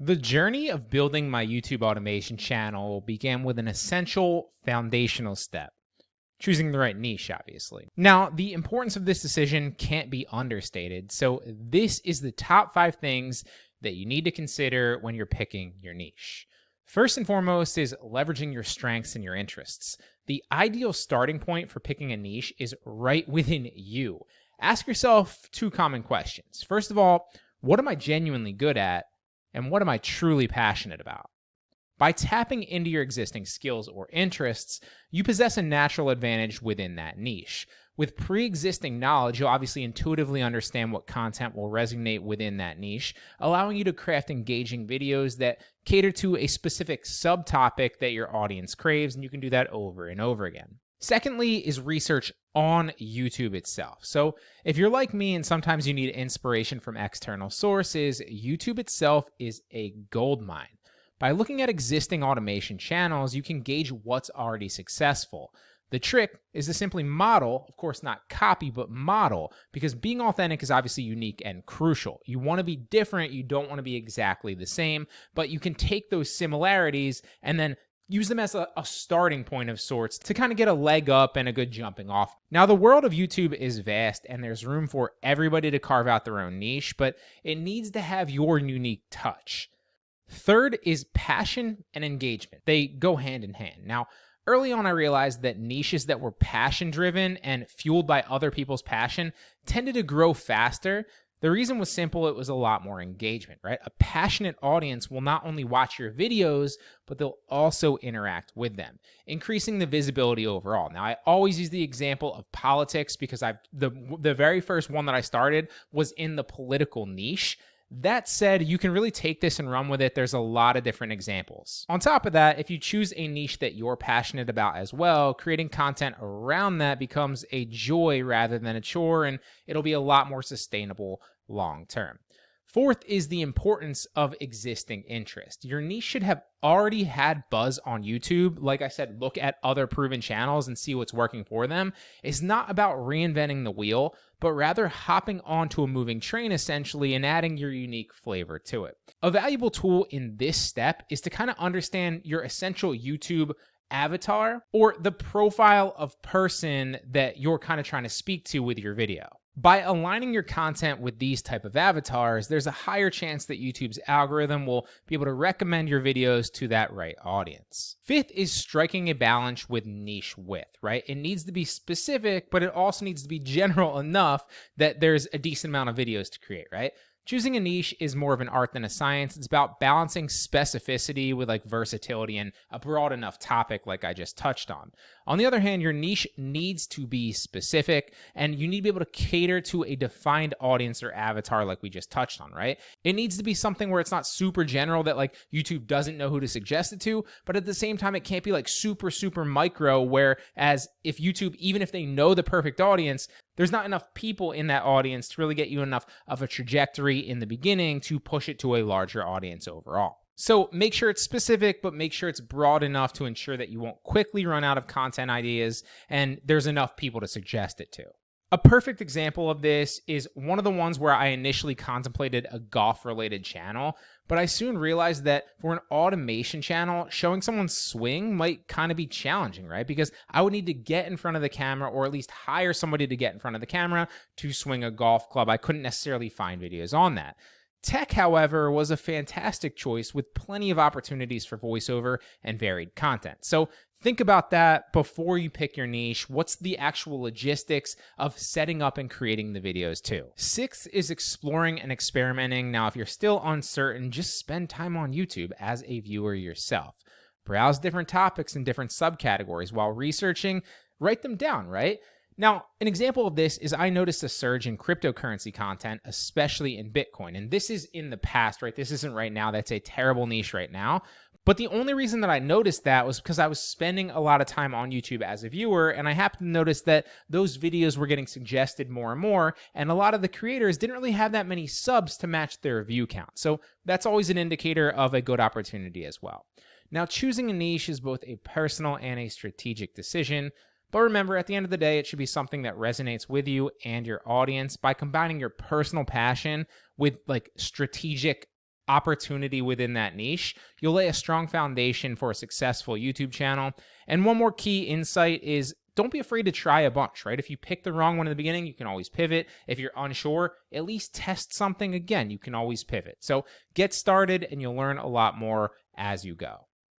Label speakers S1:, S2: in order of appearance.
S1: The journey of building my YouTube automation channel began with an essential foundational step: choosing the right niche, obviously. Now, the importance of this decision can't be understated, so this is the top 5 things that you need to consider when you're picking your niche. First and foremost is leveraging your strengths and your interests. The ideal starting point for picking a niche is right within you. Ask yourself 2 common questions. First of all, what am I genuinely good at? And what am I truly passionate about? By tapping into your existing skills or interests, you possess a natural advantage within that niche. With pre-existing knowledge, you'll obviously intuitively understand what content will resonate within that niche, allowing you to craft engaging videos that cater to a specific subtopic that your audience craves, and you can do that over and over again. Secondly is research on YouTube itself. So if you're like me and sometimes you need inspiration from external sources, YouTube itself is a goldmine. By looking at existing automation channels, you can gauge what's already successful. The trick is to simply model, of course not copy, but model, because being authentic is obviously unique and crucial. You want to be different, you don't want to be exactly the same, but you can take those similarities and then use them as a starting point of sorts to kind of get a leg up and a good jumping off. Now, the world of YouTube is vast and there's room for everybody to carve out their own niche, but it needs to have your unique touch. Third is passion and engagement. They go hand in hand. Now, early on, I realized that niches that were passion-driven and fueled by other people's passion tended to grow faster. The reason was simple: it was a lot more engagement, right? A passionate audience will not only watch your videos, but they'll also interact with them, increasing the visibility overall. Now, I always use the example of politics because the very first one that I started was in the political niche. That said, you can really take this and run with it. There's a lot of different examples. On top of that, if you choose a niche that you're passionate about as well, creating content around that becomes a joy rather than a chore, and it'll be a lot more sustainable long term. Fourth is the importance of existing interest. Your niche should have already had buzz on YouTube. Like I said, look at other proven channels and see what's working for them. It's not about reinventing the wheel, but rather hopping onto a moving train essentially and adding your unique flavor to it. A valuable tool in this step is to kind of understand your essential YouTube avatar or the profile of person that you're kind of trying to speak to with your video. By aligning your content with these type of avatars, there's a higher chance that YouTube's algorithm will be able to recommend your videos to that right audience. Fifth is striking a balance with niche width, right? It needs to be specific, but it also needs to be general enough that there's a decent amount of videos to create, right? Choosing a niche is more of an art than a science. It's about balancing specificity with like versatility and a broad enough topic like I just touched on. On the other hand, your niche needs to be specific and you need to be able to cater to a defined audience or avatar like we just touched on, right? It needs to be something where it's not super general that like YouTube doesn't know who to suggest it to, but at the same time, it can't be like super micro, whereas if YouTube, even if they know the perfect audience, there's not enough people in that audience to really get you enough of a trajectory in the beginning to push it to a larger audience overall. So make sure it's specific, but make sure it's broad enough to ensure that you won't quickly run out of content ideas and there's enough people to suggest it to. A perfect example of this is one of the ones where I initially contemplated a golf-related channel, but I soon realized that for an automation channel, showing someone swing might kind of be challenging, right? Because I would need to get in front of the camera or at least hire somebody to get in front of the camera to swing a golf club. I couldn't necessarily find videos on that. Tech, however, was a fantastic choice with plenty of opportunities for voiceover and varied content. So think about that before you pick your niche. What's the actual logistics of setting up and creating the videos too? Sixth is exploring and experimenting. Now, if you're still uncertain, just spend time on YouTube as a viewer yourself. Browse different topics and different subcategories while researching. Write them down, right? Now, an example of this is I noticed a surge in cryptocurrency content, especially in Bitcoin. And this is in the past, right? This isn't right now. That's a terrible niche right now. But the only reason that I noticed that was because I was spending a lot of time on YouTube as a viewer, and I happened to notice that those videos were getting suggested more and more, and a lot of the creators didn't really have that many subs to match their view count. So that's always an indicator of a good opportunity as well. Now, choosing a niche is both a personal and a strategic decision. But remember, at the end of the day, it should be something that resonates with you and your audience. By combining your personal passion with like strategic opportunity within that niche, you'll lay a strong foundation for a successful YouTube channel. And one more key insight is don't be afraid to try a bunch, right? If you pick the wrong one in the beginning, you can always pivot. If you're unsure, at least test something again. You can always pivot. So get started and you'll learn a lot more as you go.